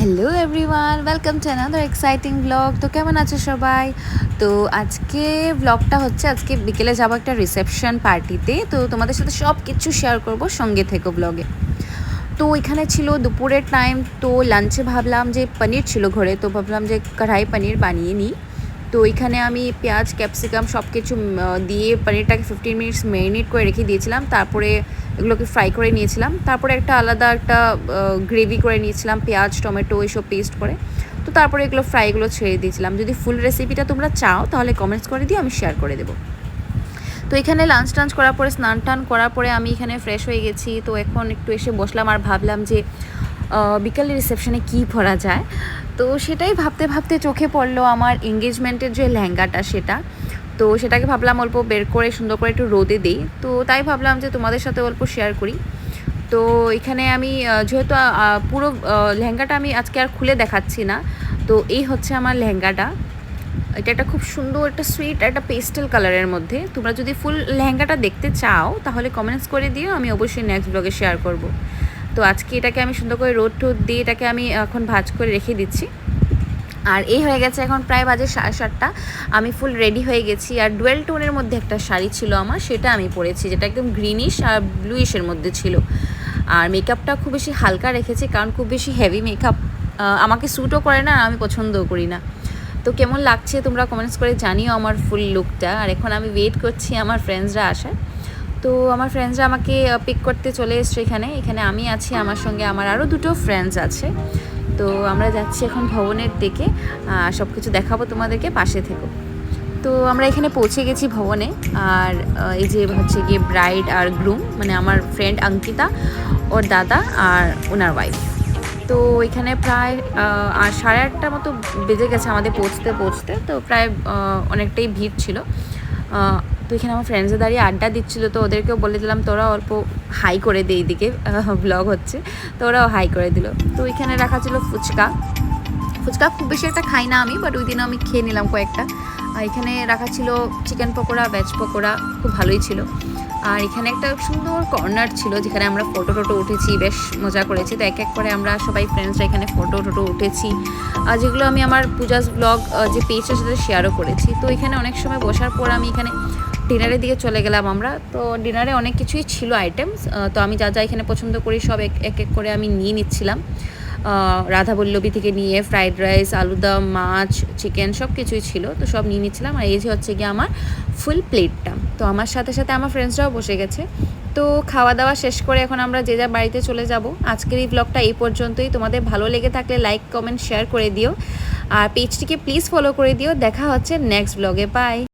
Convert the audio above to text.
Hello everyone, welcome to another exciting blog. তো কেমন আছো সবাই? তো আজকে ব্লগটা হচ্ছে, আজকে বিকেলে যাবো একটা রিসেপশন পার্টিতে। তো তোমাদের সাথে সব কিছু শেয়ার করব, সঙ্গে থেকো ব্লগে। তো এখানে ছিল দুপুরের টাইম, তো লাঞ্চে ভাবলাম যে পনির ছিল ঘরে, তো ভাবলাম যে কড়াই পনির বানিয়ে নিই। তো এখানে আমি পেঁয়াজ ক্যাপসিকাম সব কিছু দিয়ে পনিরটাকে 15 মিনিটস ম্যারিনেট করে রেখে দিয়েছিলাম। তারপরে এগুলোকে ফ্রাই করে নিয়েছিলাম। তারপরে একটা আলাদা একটা গ্রেভি করে নিয়েছিলাম, পেঁয়াজ টমেটো এইসব পেস্ট করে। তো তারপরে এগুলো ফ্রাইগুলো ছেড়ে দিয়েছিলাম। যদি ফুল রেসিপিটা তোমরা চাও তাহলে কমেন্টস করে দিও, আমি শেয়ার করে দেবো। তো এখানে লাঞ্চ টাঞ্চ করার পরে, স্নান টান করার পরে আমি এখানে ফ্রেশ হয়ে গেছি। তো এখন একটু এসে বসলাম আর ভাবলাম যে বিকালের রিসেপশনে কী পরা যায়। তো সেটাই ভাবতে ভাবতে চোখে পড়লো আমার এঙ্গেজমেন্টের যে লেহেঙ্গাটা, সেটা। তো সেটাকে ভাবলাম অল্প বের করে সুন্দর করে একটু রোদে দিই। তো তাই ভাবলাম যে তোমাদের সাথে অল্প শেয়ার করি। তো এখানে আমি যেহেতু পুরো লেহেঙ্গাটা আমি আজকে আর খুলে দেখাচ্ছি না। তো এই হচ্ছে আমার লেহেঙ্গাটা। এটা একটা খুব সুন্দর একটা সুইট একটা পেস্টেল কালারের মধ্যে। তোমরা যদি ফুল লেহেঙ্গাটা দেখতে চাও তাহলে কমেন্টস করে দিও, আমি অবশ্যই নেক্সট ব্লগে শেয়ার করব। তো আজকে এটাকে আমি সুন্দর করে রোদ টোদ দিয়ে এটাকে আমি এখন ভাঁজ করে রেখে দিচ্ছি। আর এই হয়ে গেছে, এখন প্রায় বাজে 7:30। আমি ফুল রেডি হয়ে গেছি। আর ডুয়েল টোনের মধ্যে একটা শাড়ি ছিল আমার, সেটা আমি পরেছি, যেটা একদম গ্রিনিশ আর ব্লুইশের মধ্যে ছিল। আর মেকআপটা খুব বেশি হালকা রেখেছি, কারণ খুব বেশি হেভি মেকআপ আমাকে স্যুটও করে না, আর আমি পছন্দও করি না। তো কেমন লাগছে তোমরা কমেন্টস করে জানিও আমার ফুল লুকটা। আর এখন আমি ওয়েট করছি আমার ফ্রেন্ডসরা আসার। তো আমার ফ্রেন্ডসরা আমাকে পিক করতে চলে এসছে এখানে আমি আছি, আমার সঙ্গে আমার আরও দুটো ফ্রেন্ডস আছে। তো আমরা যাচ্ছি এখন ভবনের দিকে, সব কিছু দেখাবো তোমাদেরকে, পাশে থেকো। তো আমরা এখানে পৌঁছে গেছি ভবনে। আর এই যে হচ্ছে গিয়ে ব্রাইড আর গ্রুম, মানে আমার ফ্রেন্ড অঙ্কিতা, ওর দাদা আর ওনার ওয়াইফ। তো এখানে প্রায় 8:30 মতো বেজে গেছে আমাদের পৌঁছতে। তো প্রায় অনেকটাই ভিড় ছিল। তো এখানে আমার ফ্রেন্ডসে দাঁড়িয়ে আড্ডা দিচ্ছিলো, তো ওদেরকেও বলে দিলাম তোরা অল্প হাই করে দে, এইদিকে ব্লগ হচ্ছে। তো ওরাও হাই করে দিল। তো এখানে রাখা ছিল ফুচকা খুব বেশি একটা খাই না আমি, বাট ওই দিনও আমি খেয়ে নিলাম কয়েকটা। আর এখানে রাখা ছিল চিকেন পকোড়া, ভেজ পকোড়া, খুব ভালোই ছিল। আর এখানে একটা সুন্দর কর্নার ছিল যেখানে আমরা ফটো টোটো উঠেছি, বেশ মজা করেছি। তো এক এক করে আমরা সবাই ফ্রেন্ডসরা এখানে ফটো টোটো উঠেছি, যেগুলো আমি আমার পূজাস ব্লগ যে পেজটার সাথে শেয়ারও করেছি। তো এখানে অনেক সময় বসার পর আমি এখানে ডিনারের দিকে চলে গেলাম আমরা। তো ডিনারে অনেক কিছুই ছিল আইটেমস। তো আমি যা যা এখানে পছন্দ করি সব এক এক করে আমি নিয়ে নিচ্ছিলাম। রাধাবল্লভী থেকে নিয়ে ফ্রাইড রাইস, আলুদম, মাছ, চিকেন সব কিছুই ছিল। তো সব নিয়ে নিচ্ছিলাম। আর এই যে হচ্ছে গিয়ে আমার ফুল প্লেটটা। তো আমার সাথে সাথে আমার ফ্রেন্ডসরাও বসে গেছে। তো খাওয়া দাওয়া শেষ করে এখন আমরা যে যার বাড়িতে চলে যাব। আজকের এই ব্লগটা এই পর্যন্তই। তোমাদের ভালো লেগে থাকলে লাইক কমেন্ট শেয়ার করে দিও, আর পেজটিকে প্লিজ ফলো করে দিও। দেখা হচ্ছে নেক্সট ব্লগে। বাই।